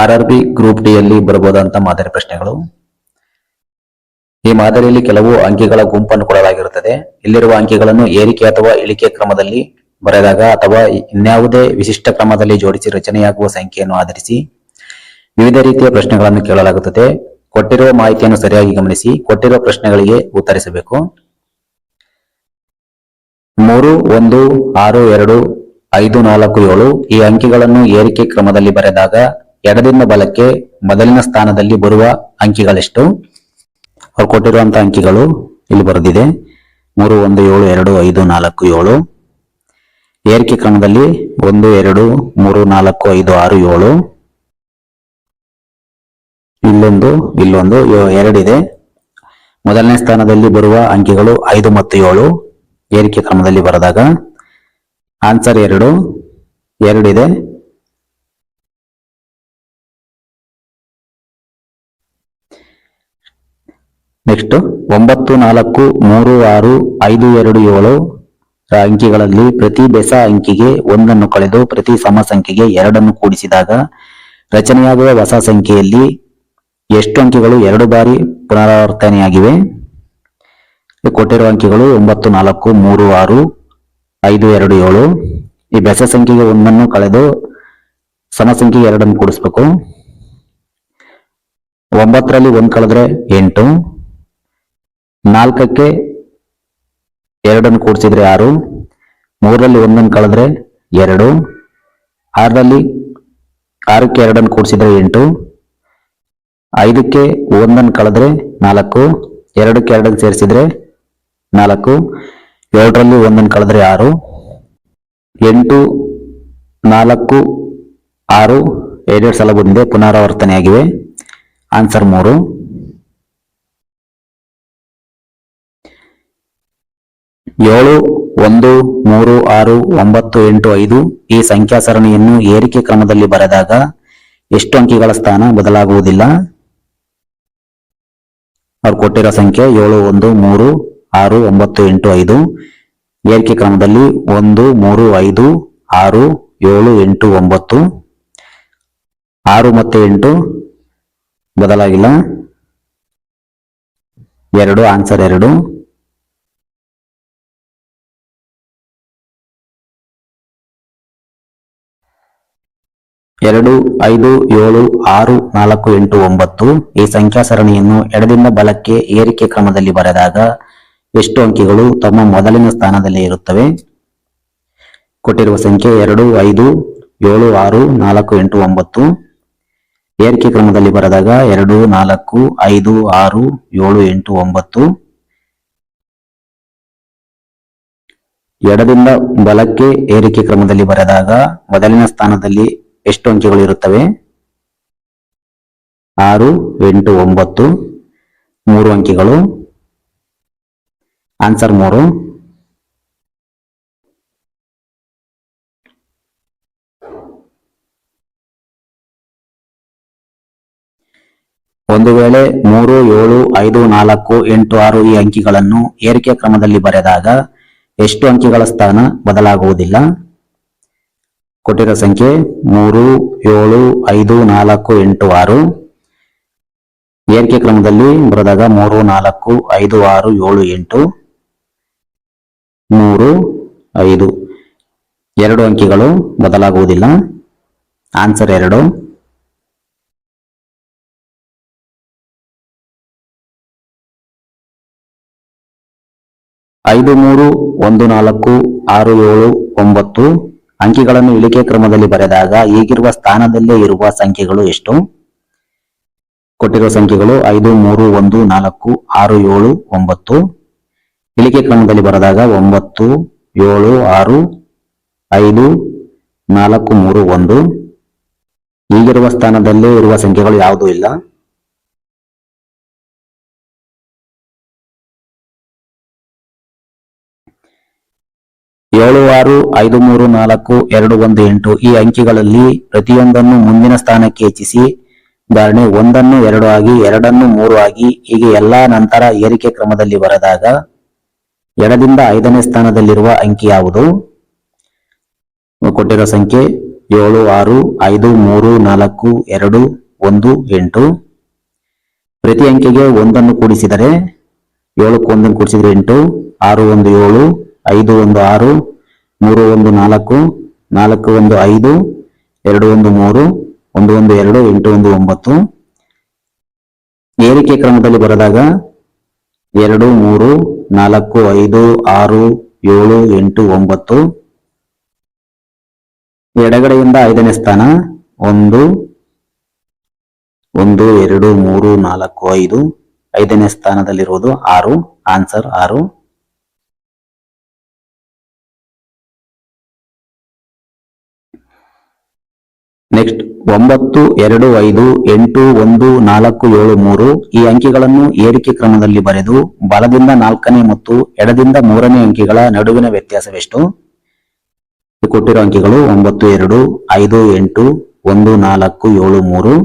RRB group D ಯಲ್ಲಿ ಬರಬಹುದಂತ ಮಾದರಿ ಪ್ರಶ್ನೆಗಳು. ಈ ಮಾದರಿಯಲ್ಲಿ ಕೆಲವು ಅಂಕಿಗಳ ಗುಂಪನ್ನು ಕೊಡಲಾಗಿರುತ್ತದೆ. ಇಲ್ಲಿರುವ ಅಂಕಿಗಳನ್ನು ಏರಿಕೆ ಅಥವಾ ಇಳಿಕೆ ಕ್ರಮದಲ್ಲಿ ಬರೆದಾಗ ಅಥವಾ ಇನ್ಯಾವುದೇ ವಿಶಿಷ್ಟ ಕ್ರಮದಲ್ಲಿ ಜೋಡಿಸಿ ರಚನೆಯಾಗುವ ಸಂಖ್ಯೆಯನ್ನು ಆಧರಿಸಿ ವಿವಿಧ ರೀತಿಯ ಪ್ರಶ್ನೆಗಳನ್ನು ಕೇಳಲಾಗುತ್ತದೆ. ಕೊಟ್ಟಿರುವ ಮಾಹಿತಿಯನ್ನು ಸರಿಯಾಗಿ ಗಮನಿಸಿ ಕೊಟ್ಟಿರುವ ಪ್ರಶ್ನೆಗಳಿಗೆ ಉತ್ತರಿಸಬೇಕು. 3, 1, 6, 2, 5, 4, 7 ಈ ಅಂಕಿಗಳನ್ನು ಏರಿಕೆ ಕ್ರಮದಲ್ಲಿ ಬರೆದಾಗ ಎಡದಿಂದ ಬಲಕ್ಕೆ ಮೊದಲಿನ ಸ್ಥಾನದಲ್ಲಿ ಬರುವ ಅಂಕಿಗಳೆಷ್ಟು? ಅವ್ರು ಕೊಟ್ಟಿರುವಂತಹ ಅಂಕಿಗಳು ಇಲ್ಲಿ ಬರೆದಿದೆ. 3, 1, 7, 2, 5, 4, 7. ಏರಿಕೆ ಕ್ರಮದಲ್ಲಿ 1, 2, 3, 4, 5, 6, 7. ಇಲ್ಲೊಂದು 2 ಇದೆ. ಮೊದಲನೇ ಸ್ಥಾನದಲ್ಲಿ ಬರುವ ಅಂಕಿಗಳು 5 ಮತ್ತು 7 ಏರಿಕೆ ಕ್ರಮದಲ್ಲಿ ಬರೆದಾಗ ಆನ್ಸರ್ 2 ಇದೆ. ನೆಕ್ಸ್ಟ್ 9, 4, 3, 6, 5, 2, 7 ಅಂಕಿಗಳಲ್ಲಿ ಪ್ರತಿ ಬೆಸ ಅಂಕಿಗೆ 1 ಕಳೆದು ಪ್ರತಿ ಸಮ ಸಂಖ್ಯೆಗೆ 2 ಕೂಡಿಸಿದಾಗ ರಚನೆಯಾಗುವ ಹೊಸ ಸಂಖ್ಯೆಯಲ್ಲಿ ಎಷ್ಟು ಅಂಕಿಗಳು 2 ಬಾರಿ ಪುನರಾವರ್ತನೆಯಾಗಿವೆ? ಕೊಟ್ಟಿರುವ ಅಂಕಿಗಳು 9, 4, 3, 6, 5, 2, 7. ಈ ಬೆಸ ಸಂಖ್ಯೆಗೆ 1 ಕಳೆದು ಸಮ ಸಂಖ್ಯೆಗೆ 2 ಕೂಡಿಸ್ಬೇಕು. 9ರಲ್ಲಿ 1 ಕಳೆದ್ರೆ 8, 4ಕ್ಕೆ 2 ಕೂಡಿಸಿದ್ರೆ 6, 3ರಲ್ಲಿ 1 ಕಳೆದ್ರೆ 2, 6ಕ್ಕೆ 2 ಕೂಡಿಸಿದ್ರೆ 8, 5ಕ್ಕೆ 1 ಕಳೆದ್ರೆ 4, 2ಕ್ಕೆ 2 ಸೇರಿಸಿದ್ರೆ 4, 7ರಲ್ಲಿ 1 ಕಳೆದ್ರೆ 6, 8, 4, 6 2 ಸಲ ಬಂದಿದೆ, ಪುನರಾವರ್ತನೆಯಾಗಿವೆ. ಆನ್ಸರ್ 3. 7, 1, 3, 6, 9, 8, 5 ಈ ಸಂಖ್ಯಾ ಸರಣಿಯನ್ನು ಏರಿಕೆ ಕ್ರಮದಲ್ಲಿ ಬರೆದಾಗ ಎಷ್ಟು ಅಂಕಿಗಳ ಸ್ಥಾನ ಬದಲಾಗುವುದಿಲ್ಲ? ಅವ್ರು ಕೊಟ್ಟಿರೋ ಸಂಖ್ಯೆ 7, 1, 3, 6, 9, 8, 5 ಏರಿಕೆ ಕ್ರಮದಲ್ಲಿ 1, 3, 5, 6, 7, 8, 9 6 ಮತ್ತು 8 ಬದಲಾಗಿಲ್ಲ. 2 ಆನ್ಸರ್ 2. 2, 5, 7, 6, 4, 8, 9 ಈ ಸಂಖ್ಯಾ ಸರಣಿಯನ್ನು ಎಡದಿಂದ ಬಲಕ್ಕೆ ಏರಿಕೆ ಕ್ರಮದಲ್ಲಿ ಬರೆದಾಗ ಎಷ್ಟು ಅಂಕಿಗಳು ತಮ್ಮ ಮೊದಲಿನ ಸ್ಥಾನದಲ್ಲಿ ಇರುತ್ತವೆ? ಕೊಟ್ಟಿರುವ ಸಂಖ್ಯೆ 2, 5, 7, 6, 4, 8, 9 ಏರಿಕೆ ಕ್ರಮದಲ್ಲಿ ಬರೆದಾಗ 2, 4, 5, 6, 7, 8, 9 ಎಡದಿಂದ ಬಲಕ್ಕೆ ಏರಿಕೆ ಕ್ರಮದಲ್ಲಿ ಬರೆದಾಗ ಮೊದಲಿನ ಸ್ಥಾನದಲ್ಲಿ ಎಷ್ಟು ಅಂಕಿಗಳು ಇರುತ್ತವೆ? 6, 8, 9 3 ಅಂಕಿಗಳು. ಆನ್ಸರ್ 3. ಒಂದು ವೇಳೆ 3, 7, 5, 4, 8, 6 ಈ ಅಂಕಿಗಳನ್ನು ಏರಿಕೆ ಕ್ರಮದಲ್ಲಿ ಬರೆದಾಗ ಎಷ್ಟು ಅಂಕಿಗಳ ಸ್ಥಾನ ಬದಲಾಗುವುದಿಲ್ಲ? ಕೊಟ್ಟಿರೋ ಸಂಖ್ಯೆ 3, 7, 5, 4, 8, 6 ಏರಿಕೆ ಕ್ರಮದಲ್ಲಿ ಬರೆದಾಗ 3, 4, 5, 6, 7, 8 3, 5 2 ಅಂಕಿಗಳು ಬದಲಾಗುವುದಿಲ್ಲ. ಆನ್ಸರ್ 2. 5, 3, 1, 4, 6, 7, 9 ಅಂಕಿಗಳನ್ನು ಇಳಿಕೆ ಕ್ರಮದಲ್ಲಿ ಬರೆದಾಗ ಈಗಿರುವ ಸ್ಥಾನದಲ್ಲೇ ಇರುವ ಸಂಖ್ಯೆಗಳು ಎಷ್ಟು? ಕೊಟ್ಟಿರುವ ಸಂಖ್ಯೆಗಳು 5, 3, 1, 4, 6, 7, 9 ಇಳಿಕೆ ಕ್ರಮದಲ್ಲಿ ಬರೆದಾಗ 9, 7, 6, 5, 4, 3, 1 ಈಗಿರುವ ಸ್ಥಾನದಲ್ಲೇ ಇರುವ ಸಂಖ್ಯೆಗಳು ಯಾವುದೂ ಇಲ್ಲ. ಏಳು 6, 5, 3, 4, 2, 1, 8 ಈ ಅಂಕಿಗಳಲ್ಲಿ ಪ್ರತಿಯೊಂದನ್ನು ಮುಂದಿನ ಸ್ಥಾನಕ್ಕೆ ಹೆಚ್ಚಿಸಿ ಉದಾಹರಣೆ 1 2 ಆಗಿ 2 3 ಆಗಿ ಹೀಗೆ ಎಲ್ಲಾ ನಂತರ ಏರಿಕೆ ಕ್ರಮದಲ್ಲಿ ಬರೆದಾಗ ಎಡದಿಂದ 5ನೇ ಸ್ಥಾನದಲ್ಲಿರುವ ಅಂಕಿ ಯಾವುದು? ಕೊಟ್ಟಿರೋ ಸಂಖ್ಯೆ 7 6 5 3 4 2 1 8. ಪ್ರತಿ ಅಂಕೆಗೆ ಒಂದನ್ನು ಕೂಡಿಸಿದರೆ 7ಕ್ಕೆ ಒಂದನ್ನು ಕೂಡಿಸಿದರೆ 8, 6 1 7, 5 1 6, 3 1 4, 4 1 5, 2 1 3, 1 1 2, 8 1 9. ಏರಿಕೆ ಕ್ರಮದಲ್ಲಿ ಬರೆದಾಗ 2 3 4 5 6 7 8 9. ಎಡಗಡೆಯಿಂದ 5ನೇ ಸ್ಥಾನ 1 1 2 3 4 5. 5ನೇ ಸ್ಥಾನದಲ್ಲಿರುವುದು 6. ಆನ್ಸರ್ 6. ನೆಕ್ಸ್ಟ್ 9 2 5 8 1 4 7 3. ಈ ಅಂಕಿಗಳನ್ನು ಏರಿಕೆ ಕ್ರಮದಲ್ಲಿ ಬರೆದು ಬಲದಿಂದ 4ನೇ ಮತ್ತು ಎಡದಿಂದ 3ನೇ ಅಂಕಿಗಳ ನಡುವಿನ ವ್ಯತ್ಯಾಸವೆಷ್ಟು? ಕೊಟ್ಟಿರೋ ಅಂಕಿಗಳು 9 2 5 8 1 4 7 3.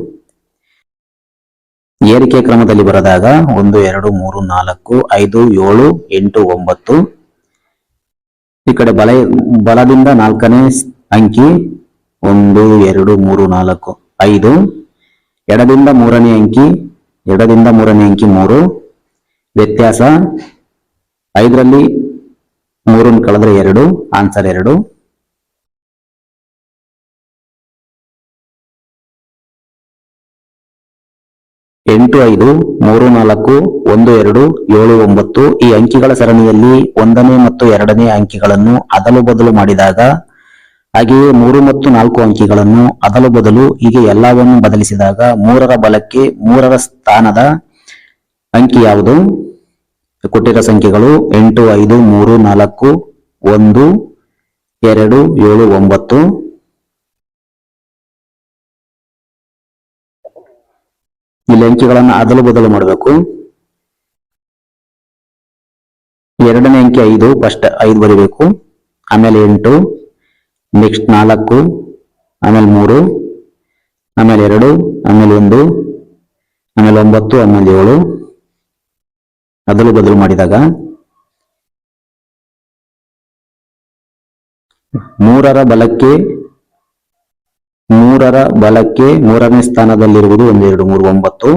ಏರಿಕೆ ಕ್ರಮದಲ್ಲಿ ಬರೆದಾಗ 1 2 3 4 5 7 8 9. ಈ ಕಡೆ ಬಲದಿಂದ 4ನೇ ಅಂಕಿ 1 2 3 4 5. ಎಡದಿಂದ 3ನೇ ಅಂಕಿ 3. ವ್ಯತ್ಯಾಸ 5ರಲ್ಲಿ 3 ಕಳೆದ್ರೆ 2. ಆನ್ಸರ್ 2. 8 5 3 4 1 2 7 9. ಈ ಅಂಕಿಗಳ ಸರಣಿಯಲ್ಲಿ 1ನೇ ಮತ್ತು 2ನೇ ಅಂಕಿಗಳನ್ನು ಅದಲು ಬದಲು ಮಾಡಿದಾಗ, ಹಾಗೆಯೇ 3 ಮತ್ತು 4 ಅಂಕಿಗಳನ್ನು ಅದಲು ಬದಲು ಹೀಗೆ ಎಲ್ಲವನ್ನು ಬದಲಿಸಿದಾಗ 3ರ ಬಲಕ್ಕೆ 3ರ ಸ್ಥಾನದ ಅಂಕಿ ಯಾವುದು? ಕೊಟ್ಟಿರೋ ಸಂಖ್ಯೆಗಳು 8 5 3 4 1 2 7 9. ಇಲ್ಲಿ ಅಂಕಿಗಳನ್ನು ಅದಲು ಬದಲು ಮಾಡಬೇಕು. 2ನೇ ಅಂಕಿ 5, ಫಸ್ಟ್ 5 ಬರೀಬೇಕು, ಆಮೇಲೆ 8, ನೆಕ್ಸ್ಟ್ 4, ಆಮೇಲೆ 3, ಆಮೇಲೆ 2, ಆಮೇಲೆ 1, ಆಮೇಲೆ 9, ಆಮೇಲೆ 7. ಅದಲು ಬದಲು ಮಾಡಿದಾಗ 3ರ ಬಲಕ್ಕೆ 3ನೇ ಸ್ಥಾನದಲ್ಲಿರುವುದು 1 2 3 9.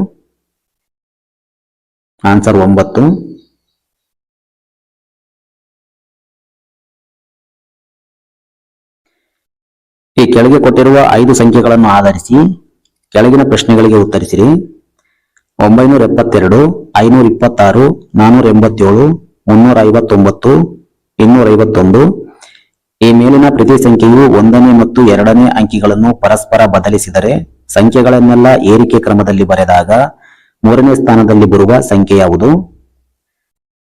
ಆನ್ಸರ್ 9. ಈ ಕೆಳಗೆ ಕೊಟ್ಟಿರುವ 5 ಸಂಖ್ಯೆಗಳನ್ನು ಆಧರಿಸಿ ಕೆಳಗಿನ ಪ್ರಶ್ನೆಗಳಿಗೆ ಉತ್ತರಿಸಿರಿ. 972, 526, 487, 359, 251. ಈ ಮೇಲಿನ ಪ್ರತಿ ಸಂಖ್ಯೆಯು 1ನೇ ಮತ್ತು 2ನೇ ಅಂಕಿಗಳನ್ನು ಪರಸ್ಪರ ಬದಲಿಸಿದರೆ ಸಂಖ್ಯೆಗಳನ್ನೆಲ್ಲ ಏರಿಕೆ ಕ್ರಮದಲ್ಲಿ ಬರೆದಾಗ 3ನೇ ಸ್ಥಾನದಲ್ಲಿ ಬರುವ ಸಂಖ್ಯೆ ಯಾವುದು?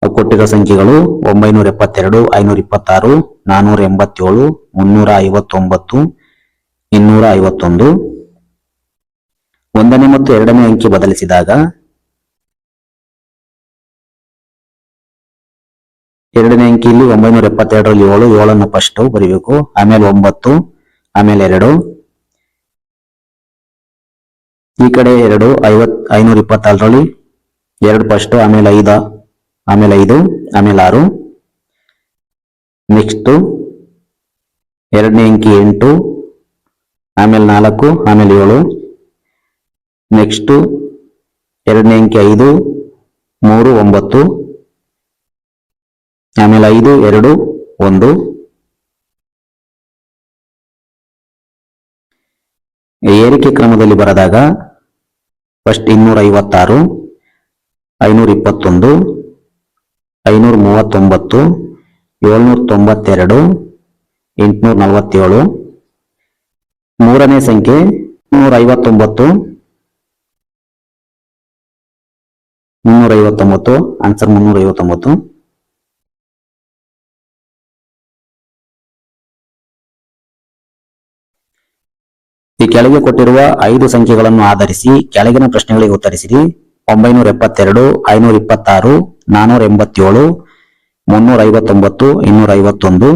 ಕೊಟ್ಟಿರೋ ಸಂಖ್ಯೆಗಳು 972, 526, 487, 359, 251. 1ನೇ ಮತ್ತು 2ನೇ ಅಂಕಿ ಬದಲಿಸಿದಾಗ 2ನೇ ಅಂಕಿಯಲ್ಲಿ 972ರಲ್ಲಿ 7 ಫಸ್ಟ್ ಬರೀಬೇಕು, ಆಮೇಲೆ 9, ಆಮೇಲೆ 2. ಈ ಕಡೆ 2 526ರಲ್ಲಿ 2 ಫಸ್ಟ್, ಆಮೇಲೆ 5, ಆಮೇಲೆ 5, ಆಮೇಲೆ 6. ನೆಕ್ಸ್ಟ್ 2ನೇ ಅಂಕಿ 8, ಆಮೇಲೆ 4, ಆಮೇಲೆ 7. ನೆಕ್ಸ್ಟ್ 2ನೇ ಅಂಕಿ 5, 3, 9, ಆಮೇಲೆ 5, 2, 1. ಏರಿಕೆ ಕ್ರಮದಲ್ಲಿ ಬರೆದಾಗ ಫಸ್ಟ್ 256, 521, 539, 792, 847. 3ನೇ ಸಂಖ್ಯೆ 359, ಆನ್ಸರ್ 359. ಈ ಕೆಳಗೆ ಕೊಟ್ಟಿರುವ 5 ಸಂಖ್ಯೆಗಳನ್ನು ಆಧರಿಸಿ ಕೆಳಗಿನ ಪ್ರಶ್ನೆಗಳಿಗೆ ಉತ್ತರಿಸಿರಿ. 972, 526, 487, 359, 251.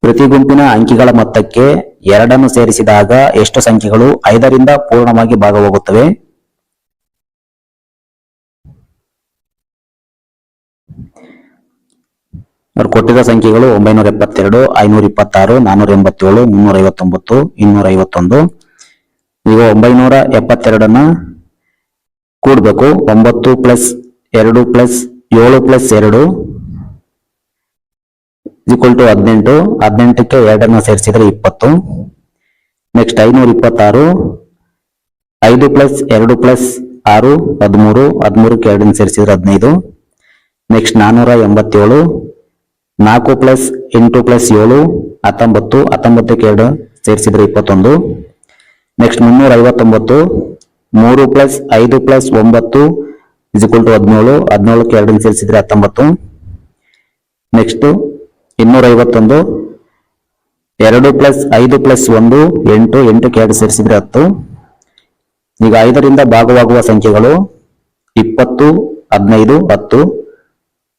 ಪ್ರತಿ ಗುಂಪಿನ ಅಂಕಿಗಳ ಮೊತ್ತಕ್ಕೆ 2 ಸೇರಿಸಿದಾಗ ಎಷ್ಟು ಸಂಖ್ಯೆಗಳು 5ರಿಂದ ಪೂರ್ಣವಾಗಿ ಭಾಗವಾಗುತ್ತವೆ? ಅವ್ರು ಕೊಟ್ಟಿರೋ ಸಂಖ್ಯೆಗಳು 972, 526, 487, 359, 251. ಈಗ 972 ಕೂಡ್ಬೇಕು. 9 plus 2 plus 7 plus 2 equal to 18. 18ಕ್ಕೆ 2 ಸೇರಿಸಿದ್ರೆ 20. Next 526, 5 plus 2 plus 6 13. 13ಕ್ಕೆ 2 ಸೇರಿಸಿದ್ರೆ 15. Next 487, 4 plus 8 plus 7 19. 19ಕ್ಕೆ 2 ಸೇರಿಸಿದ್ರೆ 21. Next 359, 3 plus 5 plus 9 is equal to 17. 17ಕ್ಕೆ 2 ಸೇರಿಸಿದ್ರೆ 19. Next 251, 2 plus 5 plus 1 8. 8ಕ್ಕೆ 2 ಸೇರಿಸಿದ್ರೆ 10. ಈಗ 5ರಿಂದ ಭಾಗವಾಗುವ ಸಂಖ್ಯೆಗಳು 20, 15, 10.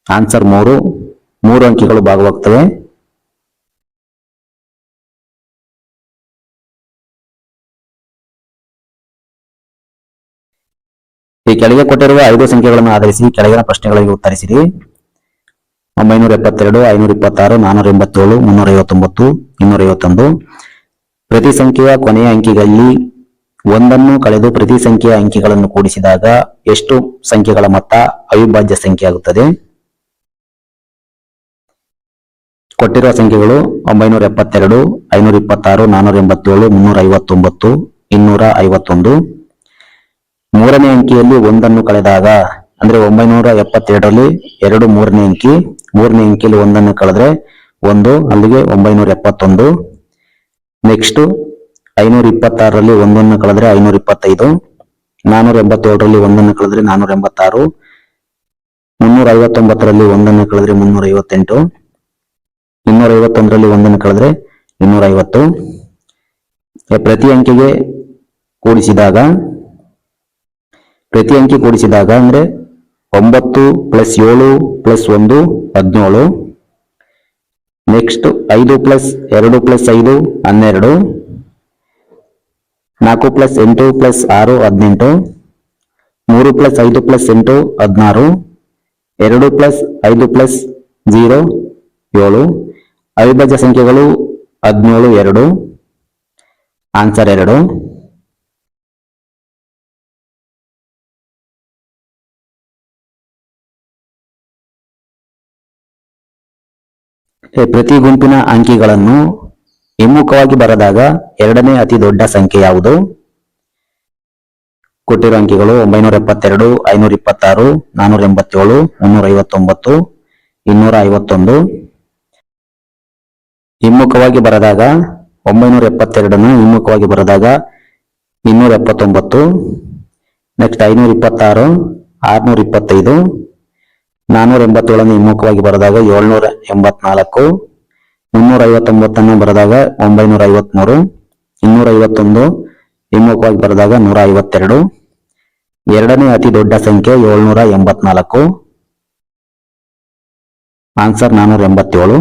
ಆನ್ಸರ್ 3 ಅಂಕಿಗಳು ಭಾಗವಾಗ್ತವೆ. ಈ ಕೆಳಗೆ ಕೊಟ್ಟಿರುವ 5 ಸಂಖ್ಯೆಗಳನ್ನು ಆಧರಿಸಿ ಕೆಳಗಿನ ಪ್ರಶ್ನೆಗಳಿಗೆ ಉತ್ತರಿಸಿರಿ. 972, 526, 487, 359, 251. ಪ್ರತಿ ಸಂಖ್ಯೆಯ ಕೊನೆಯ ಅಂಕಿಗಳಲ್ಲಿ ಒಂದನ್ನು ಕಳೆದು ಪ್ರತಿ ಸಂಖ್ಯೆಯ ಅಂಕಿಗಳನ್ನು ಕೂಡಿಸಿದಾಗ ಎಷ್ಟು ಸಂಖ್ಯೆಗಳ ಮೊತ್ತ ಅವಿಭಾಜ್ಯ ಸಂಖ್ಯೆ ಆಗುತ್ತದೆ? ಕೊಟ್ಟಿರುವ ಸಂಖ್ಯೆಗಳು 972, 526, 487, 359, 251. ಮೂರನೇ ಅಂಕಿಯಲ್ಲಿ ಒಂದನ್ನು ಕಳೆದಾಗ ಅಂದ್ರೆ 972ರಲ್ಲಿ 2 ಮೂರನೇ ಅಂಕಿ. ಮೂರನೇ ಅಂಕಿಯಲ್ಲಿ ಒಂದನ್ನು ಕಳೆದ್ರೆ 1, ಅಲ್ಲಿಗೆ 971. ನೆಕ್ಸ್ಟ್ 526ರಲ್ಲಿ ಒಂದನ್ನು ಕಳೆದ್ರೆ 525. 487ರಲ್ಲಿ ಒಂದನ್ನು ಕಳೆದ್ರೆ 486. 359ರಲ್ಲಿ ಒಂದನ್ನು ಕಳೆದ್ರೆ 358. 251ರಲ್ಲಿ ಒಂದನ್ನು ಕಳೆದ್ರೆ 250. ಪ್ರತಿ ಅಂಕಿ ಕೂಡಿಸಿದಾಗ ಅಂದ್ರೆ 9 plus 7 plus 1 17. Next 5 plus 2 plus 5 12. 4 plus 8 plus 6 18. 3 plus 5 plus 8 16. 2 plus 5 plus 0 7. ಅವಿಭಾಜ್ಯ ಸಂಖ್ಯೆಗಳು 17, 2. ಆನ್ಸರ್ 2. ಪ್ರತಿ ಗುಂಪಿನ ಅಂಕಿಗಳನ್ನು ಹಿಮ್ಮುಖವಾಗಿ ಬರೆದಾಗ ಎರಡನೇ ಅತಿ ದೊಡ್ಡ ಸಂಖ್ಯೆ ಯಾವುದು? ಕೊಟ್ಟಿರುವ ಅಂಕಿಗಳು 972, 526, 487, 359, 251. ಹಿಮ್ಮುಖವಾಗಿ ಬರೆದಾಗ 972 ಹಿಮ್ಮುಖವಾಗಿ ಬರೆದಾಗ 279. ನೆಕ್ಸ್ಟ್ 526, 625. 487 ಹಿಮ್ಮುಖವಾಗಿ ಬರೆದಾಗ 784. 359 ಬರೆದಾಗ 953. 251 ಹಿಮ್ಮುಖವಾಗಿ ಬರೆದಾಗ 152. ಎರಡನೇ ಅತಿ ದೊಡ್ಡ ಸಂಖ್ಯೆ 784. ಆನ್ಸರ್ 487.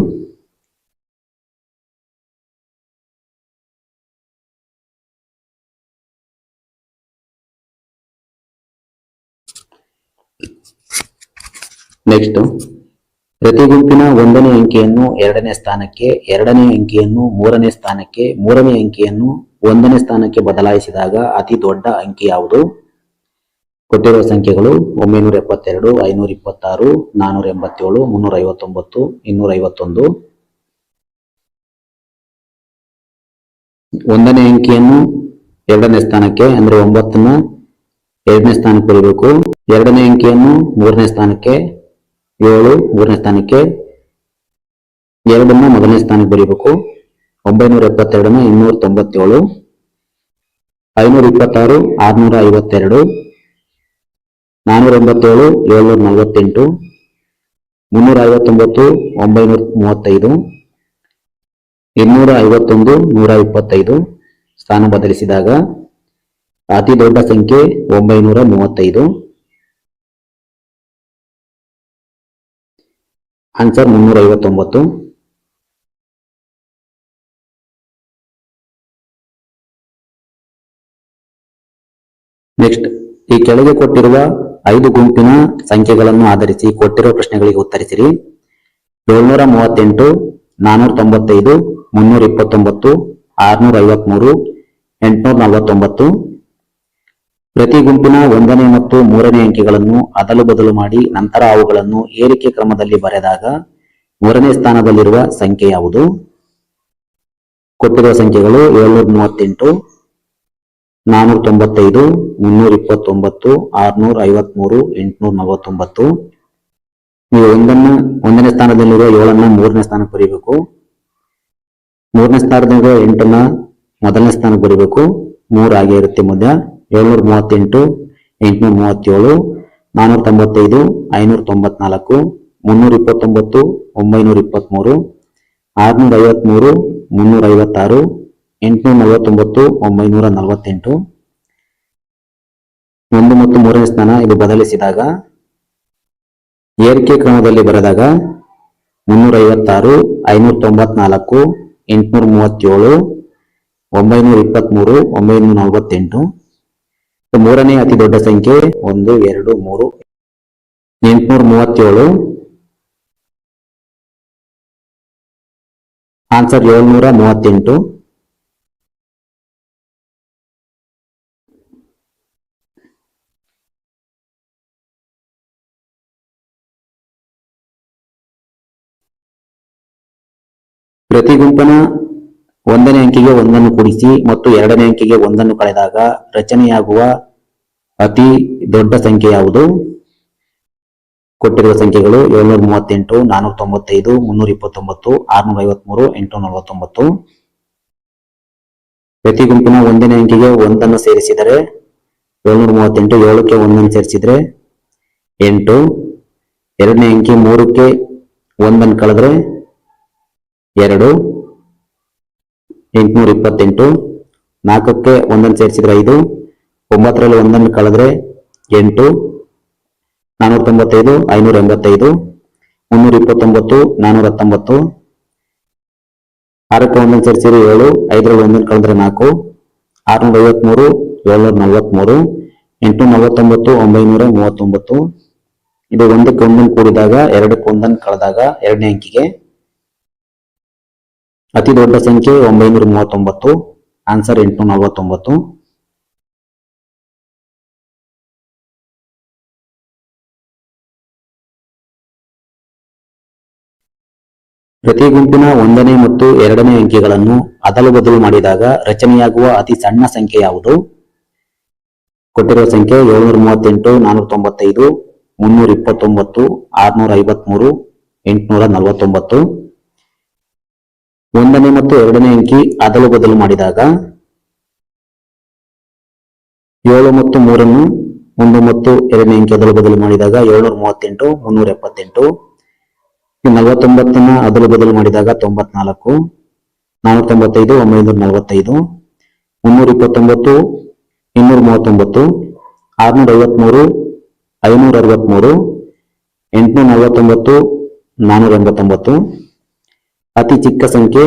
ನೆಕ್ಸ್ಟ್, ಪ್ರತಿ ಗುಂಪಿನ 1ನೇ ಅಂಕಿಯನ್ನು 2ನೇ ಸ್ಥಾನಕ್ಕೆ, 2ನೇ ಅಂಕಿಯನ್ನು 3ನೇ ಸ್ಥಾನಕ್ಕೆ, 3ನೇ ಅಂಕಿಯನ್ನು 1ನೇ ಸ್ಥಾನಕ್ಕೆ ಬದಲಾಯಿಸಿದಾಗ ಅತಿ ದೊಡ್ಡ ಅಂಕಿ ಯಾವುದು? ಕೊಟ್ಟಿರುವ ಸಂಖ್ಯೆಗಳು 972, 526, 487, 359, 251. 1ನೇ ಅಂಕಿಯನ್ನು 2ನೇ ಸ್ಥಾನಕ್ಕೆ ಅಂದ್ರೆ 9ನ್ನ 2ನೇ ಸ್ಥಾನಕ್ಕೆ ಬರೀಬೇಕು. 2ನೇ ಅಂಕಿಯನ್ನು 3ನೇ ಸ್ಥಾನಕ್ಕೆ, 7 3ನೇ ಸ್ಥಾನಕ್ಕೆ, 2ನ್ನ ಮೊದಲನೇ ಸ್ಥಾನಕ್ಕೆ ಬರೀಬೇಕು. 972ನ 297. 526 652. 487 748. 359 935. 251 125. ಸ್ಥಾನ ಬದಲಿಸಿದಾಗ ಅತಿ ದೊಡ್ಡ ಸಂಖ್ಯೆ 935. ಆನ್ಸರ್ 359. ನೆಕ್ಸ್ಟ್, ಈ ಕೆಳಗೆ ಕೊಟ್ಟಿರುವ 5 ಗುಂಪಿನ ಸಂಖ್ಯೆಗಳನ್ನು ಆಧರಿಸಿ ಕೊಟ್ಟಿರುವ ಪ್ರಶ್ನೆಗಳಿಗೆ ಉತ್ತರಿಸಿರಿ. 738, 495, 329, 653, 849. ಪ್ರತಿ ಗುಂಪಿನ 1ನೇ ಮತ್ತು 3ನೇ ಅಂಕಿಗಳನ್ನು ಅದಲು ಬದಲು ಮಾಡಿ ನಂತರ ಅವುಗಳನ್ನು ಏರಿಕೆ ಕ್ರಮದಲ್ಲಿ ಬರೆದಾಗ 3ನೇ ಸ್ಥಾನದಲ್ಲಿರುವ ಸಂಖ್ಯೆ ಯಾವುದು? ಕೊಟ್ಟಿರುವ ಸಂಖ್ಯೆಗಳು 738, 495, 329, 653, 849. ನೀವು 1ನೇ ಸ್ಥಾನದಲ್ಲಿರುವ 7ನ್ನ 3ನೇ ಸ್ಥಾನಕ್ಕೆ ಬರೀಬೇಕು. 3ನೇ ಸ್ಥಾನದಲ್ಲಿರುವ 8ನ್ನ 1ನೇ ಸ್ಥಾನಕ್ಕೆ ಬರೀಬೇಕು. 3 ಹಾಗೆ ಇರುತ್ತೆ ಮಧ್ಯ. 738, 837, 495, 594, 329, 923, 653, 356, 849, 948. 1 ಮತ್ತು 3ನೇ ಸ್ಥಾನ ಇದು ಬದಲಿಸಿದಾಗ ಏರಿಕೆ ಕ್ರಮದಲ್ಲಿ ಬರೆದಾಗ 356, 594, 837, 923, 948. 3ನೇ ಅತಿ ದೊಡ್ಡ ಸಂಖ್ಯೆ 1, 2, 3, 837. ಆನ್ಸರ್ 738. ಪ್ರತಿ ಗುಂಪಿನ 1ನೇ ಅಂಕಿಗೆ 1ನ್ನು ಕೂಡಿಸಿ ಮತ್ತು 2ನೇ ಅಂಕಿಗೆ 1ನ್ನು ಕಳೆದಾಗ ರಚನೆಯಾಗುವ ಅತಿ ದೊಡ್ಡ ಸಂಖ್ಯೆ ಯಾವುದು? ಕೊಟ್ಟಿರುವ ಸಂಖ್ಯೆಗಳು 738, 495, 329, 653, 849. ಪ್ರತಿ ಗುಂಪಿನ 1ನೇ ಅಂಕಿಗೆ 1ನ್ನು ಸೇರಿಸಿದರೆ 738, 7ಕ್ಕೆ 1ನ್ನು ಸೇರಿಸಿದ್ರೆ 8, 2ನೇ ಅಂಕಿ 3ಕ್ಕೆ 1ನ್ನು ಕಳೆದ್ರೆ 2, 828, 4ಕ್ಕೆ 1ನ್ನು ಸೇರಿಸಿದ್ರೆ 5, 9ರಲ್ಲಿ 1ನ್ನು ಕಳೆದ್ರೆ 8, 495, 585, 329, 419, 6ಕ್ಕೆ 1ನ್ನು ಸೇರಿಸಿದ್ರೆ 7, 5ರಲ್ಲಿ 1ನ್ನು ಕಳೆದ್ರೆ 4, 653, 743, 849, 939. ಇದು 1ಕ್ಕೆ 1ನ್ನು ಕೂಡಿದಾಗ 2ಕ್ಕೆ 1ನ್ನು ಕಳೆದಾಗ 2ನೇ ಅಂಕಿಗೆ ಅತಿ ದೊಡ್ಡ ಸಂಖ್ಯೆ 939. ಆನ್ಸರ್ 849. ಪ್ರತಿ ಗುಂಪಿನ 1ನೇ ಮತ್ತು 2ನೇ ಅಂಕಿಗಳನ್ನು ಅದಲು ಬದಲು ಮಾಡಿದಾಗ ರಚನೆಯಾಗುವ ಅತಿ ಸಣ್ಣ ಸಂಖ್ಯೆ ಯಾವುದು? ಕೊಟ್ಟಿರುವ ಸಂಖ್ಯೆ 738, 495, 329, 653, 849. 1ನೇ ಮತ್ತು 2ನೇ ಅಂಕಿ ಅದಲು ಬದಲು ಮಾಡಿದಾಗ 7 ಮತ್ತು 3ನ್ನು 1 ಮತ್ತು 2ನೇ ಅಂಕಿ ಅದಲು ಬದಲು ಮಾಡಿದಾಗ 738, 378. 49ನ್ನ ಅದಲು ಬದಲು ಮಾಡಿದಾಗ 94, 495, 945, 329, 239, 653, 563, 849, 489. ಅತಿ ಚಿಕ್ಕ ಸಂಖ್ಯೆ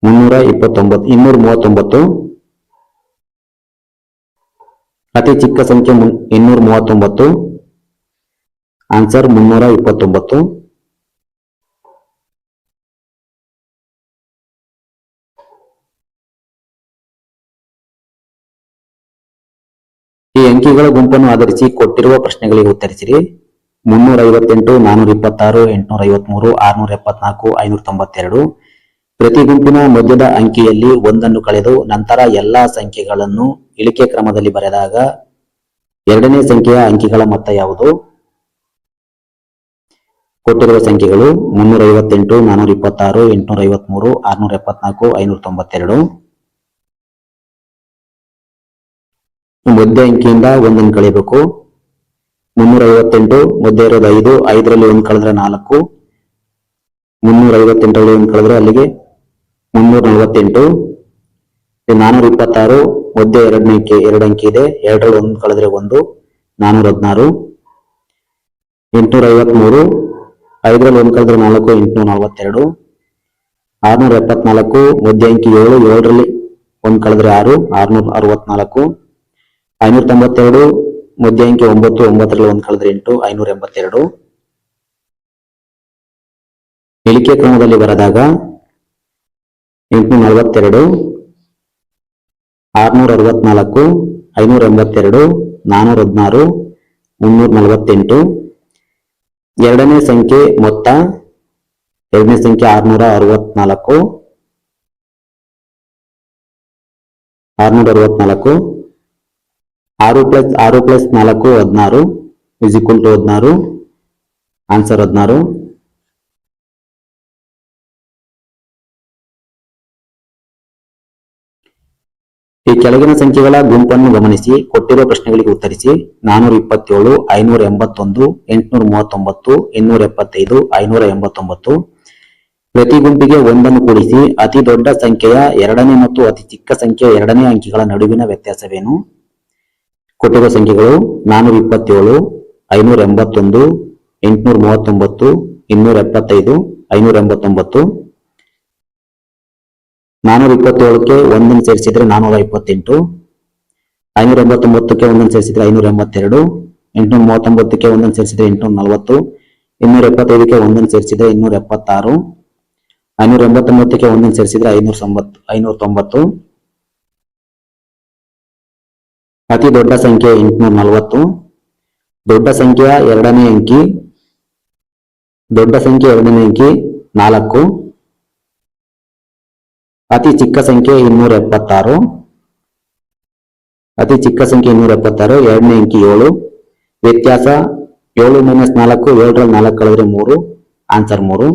239. ಅತಿ ಚಿಕ್ಕ ಸಂಖ್ಯೆ 239. ಆನ್ಸರ್ 329. ಈ ಅಂಕಿಗಳ ಗುಂಪನ್ನು ಆಧರಿಸಿ ಕೊಟ್ಟಿರುವ ಪ್ರಶ್ನೆಗಳಿಗೆ ಉತ್ತರಿಸಿರಿ. 358, 426, 853, 674, 592. ಪ್ರತಿ ಗುಂಪಿನ ಮಧ್ಯದ ಅಂಕಿಯಲ್ಲಿ 1ನ್ನು ಕಳೆದು ನಂತರ ಎಲ್ಲಾ ಸಂಖ್ಯೆಗಳನ್ನು ಇಳಿಕೆ ಕ್ರಮದಲ್ಲಿ ಬರೆದಾಗ 2ನೇ ಸಂಖ್ಯೆಯ ಅಂಕಿಗಳ ಮೊತ್ತ ಯಾವುದು? ಕೊಟ್ಟಿರುವ ಸಂಖ್ಯೆಗಳು 358, 426, 853, 674, 592. ಮಧ್ಯ ಅಂಕಿಯಿಂದ 1ನ್ನು ಕಳೆಯಬೇಕು. 358 ಮಧ್ಯ ಇರೋದು 5, 5ರಲ್ಲಿ 1 ಕಳೆದ್ರೆ 4, 358ರಲ್ಲಿ 1 ಕಳೆದ್ರೆ ಅಲ್ಲಿಗೆ 348. 426 ಮಧ್ಯ 2 ಅಂಕಿ ಇದೆ, 2ರಲ್ಲಿ 1 ಕಳೆದ್ರೆ 1, 416. 853 5ರಲ್ಲಿ 1 ಕಳೆದ್ರೆ 4, 842. 674 ಮಧ್ಯ ಅಂಕಿ 7, 7ರಲ್ಲಿ 1 ಕಳೆದ್ರೆ 6, 664. 592 ಮಧ್ಯ ಅಂಕಿ 9, 9ರಲ್ಲಿ 1 ಕಳೆದ್ರೆ 8, 582. ಇಳಿಕೆ ಕ್ರಮದಲ್ಲಿ ಬರೆದಾಗ 842, 664, 582, 416, 348. ಎರಡನೇ ಸಂಖ್ಯೆ ಮೊತ್ತ, ಎರಡನೇ ಸಂಖ್ಯೆ 664, 664, 6 plus 4 16 is equal to 16. Answer 16. ಈ ಕೆಳಗಿನ ಸಂಖ್ಯೆಗಳ ಗುಂಪನ್ನು ಗಮನಿಸಿ ಕೊಟ್ಟಿರುವ ಪ್ರಶ್ನೆಗಳಿಗೆ ಉತ್ತರಿಸಿ. 427, 581, 839, 275, 589. ಪ್ರತಿ ಗುಂಪಿಗೆ ಒಂದನ್ನು ಕೂಡಿಸಿ ಅತಿ ದೊಡ್ಡ ಸಂಖ್ಯೆಯ ಎರಡನೇ ಮತ್ತು ಅತಿ ಚಿಕ್ಕ ಸಂಖ್ಯೆಯ ಎರಡನೇ ಅಂಕಿಗಳ ನಡುವಿನ ವ್ಯತ್ಯಾಸವೇನು? ಕೊಟ್ಟಿರುವ ಸಂಖ್ಯೆಗಳು 427, 581, 839, 275, 589. 427ಕ್ಕೆ ಒಂದನ್ನು ಸೇರಿಸಿದ್ರೆ 428, 589ಕ್ಕೆ ಒಂದನ್ನು ಸೇರಿಸಿದ್ರೆ 582, 839ಕ್ಕೆ ಒಂದನ್ನು ಸೇರಿಸಿದ್ರೆ 840, 275ಕ್ಕೆ ಒಂದನ್ನು ಸೇರಿಸಿದ್ರೆ 276, 589ಕ್ಕೆ ಒಂದನ್ನು ಸೇರಿಸಿದ್ರೆ 590. ಅತಿ ದೊಡ್ಡ ಸಂಖ್ಯೆ 840. ದೊಡ್ಡ ಸಂಖ್ಯೆಯ ಎರಡನೇ ಅಂಕಿ 4. ಅತಿ ಚಿಕ್ಕ ಸಂಖ್ಯೆ 276. ಎರಡನೇ ಅಂಕಿ 7. ವ್ಯತ್ಯಾಸ 7 - 4, 7ರಲ್ಲಿ 4 ಕಳೆದ್ರೆ 3. ಆನ್ಸರ್ 3.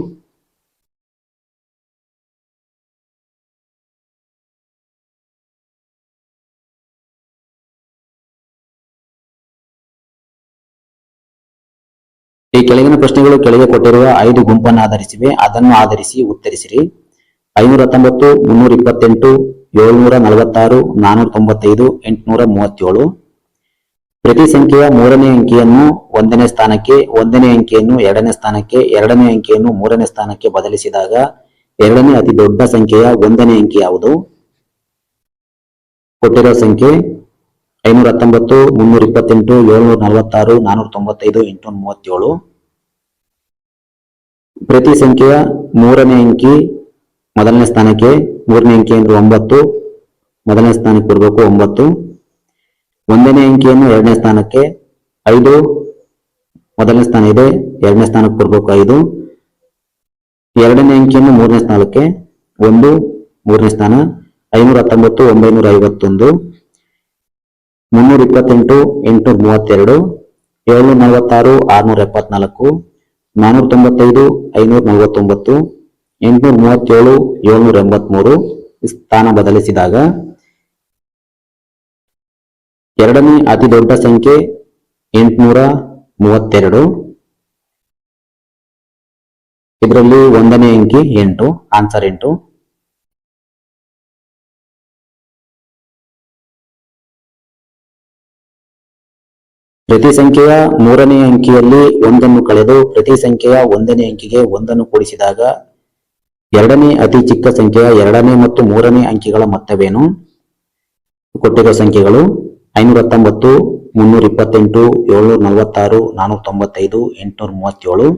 ಈ ಕೆಳಗಿನ ಪ್ರಶ್ನೆಗಳು ಕೆಳಗೆ ಕೊಟ್ಟಿರುವ 5 ಗುಂಪನ್ನು ಆಧರಿಸಿವೆ. ಅದನ್ನು ಆಧರಿಸಿ ಉತ್ತರಿಸಿರಿ. 519, 328, 746, 495, 837. ಪ್ರತಿ ಸಂಖ್ಯೆಯ ಮೂರನೇ ಅಂಕಿಯನ್ನು 1ನೇ ಸ್ಥಾನಕ್ಕೆ, 1ನೇ ಅಂಕಿಯನ್ನು 2ನೇ ಸ್ಥಾನಕ್ಕೆ, 2ನೇ ಅಂಕಿಯನ್ನು 3ನೇ ಸ್ಥಾನಕ್ಕೆ ಬದಲಿಸಿದಾಗ ಎರಡನೇ ಅತಿ ದೊಡ್ಡ ಸಂಖ್ಯೆಯ 1ನೇ ಅಂಕಿ ಯಾವುದು? ಕೊಟ್ಟಿರುವ ಸಂಖ್ಯೆ 519, 328, 746, 495, 837. ಪ್ರತಿ ಸಂಖ್ಯೆಯ ಮೂರನೇ ಅಂಕಿ ಮೊದಲನೇ ಸ್ಥಾನಕ್ಕೆ, ಮೂರನೇ ಅಂಕಿ ಅಂದ್ರೆ 9, ಮೊದಲನೇ ಸ್ಥಾನಕ್ಕೆ ಬರಬೇಕು 9. 1ನೇ ಅಂಕಿಯನ್ನು 2ನೇ ಸ್ಥಾನಕ್ಕೆ, 5 ಮೊದಲನೇ ಸ್ಥಾನ ಇದೆ, 2ನೇ ಸ್ಥಾನಕ್ಕೆ ಬರಬೇಕು 5. 2ನೇ ಅಂಕಿಯನ್ನು 3ನೇ ಸ್ಥಾನಕ್ಕೆ, 1 3ನೇ ಸ್ಥಾನ, 519, 951, 328, 832, 746, 674, 495, 549, 837, 783. ಸ್ಥಾನ ಬದಲಿಸಿದಾಗ ಎರಡನೇ ಅತಿ ದೊಡ್ಡ ಸಂಖ್ಯೆ 832. ಇದರಲ್ಲಿ 1ನೇ ಅಂಕಿ 8. ಆನ್ಸರ್ 8. ಪ್ರತಿ ಸಂಖ್ಯೆಯ ಮೂರನೇ ಅಂಕಿಯಲ್ಲಿ ಒಂದನ್ನು ಕಳೆದು ಪ್ರತಿ ಸಂಖ್ಯೆಯ 1ನೇ ಅಂಕಿಗೆ ಒಂದನ್ನು ಕೂಡಿಸಿದಾಗ ಎರಡನೇ ಅತಿ ಚಿಕ್ಕ ಸಂಖ್ಯೆಯ ಎರಡನೇ ಮತ್ತು ಮೂರನೇ ಅಂಕಿಗಳ ಮೊತ್ತವೇನು? ಕೊಟ್ಟಿರುವ ಸಂಖ್ಯೆಗಳು 519, 328, 746, 495, 837.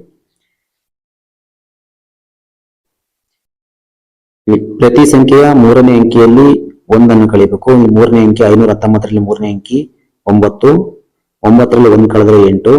ಪ್ರತಿ ಸಂಖ್ಯೆಯ ಮೂರನೇ ಅಂಕಿಯಲ್ಲಿ ಒಂದನ್ನು ಕಳಿಬೇಕು. ಮೂರನೇ ಅಂಕಿ 519ರಲ್ಲಿ ಮೂರನೇ ಅಂಕಿ 9, 9ರಲ್ಲಿ 1 ಕಳೆದ್ರೆ 8.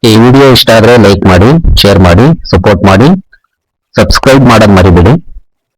ಈ ವಿಡಿಯೋ ಇಷ್ಟ ಆದ್ರೆ ಲೈಕ್ ಮಾಡಿ, ಶೇರ್ ಮಾಡಿ, ಸಪೋರ್ಟ್ ಮಾಡಿ, ಸಬ್ಸ್ಕ್ರೈಬ್ ಮಾಡೋದ್ ಮರಿಬೇಡಿ.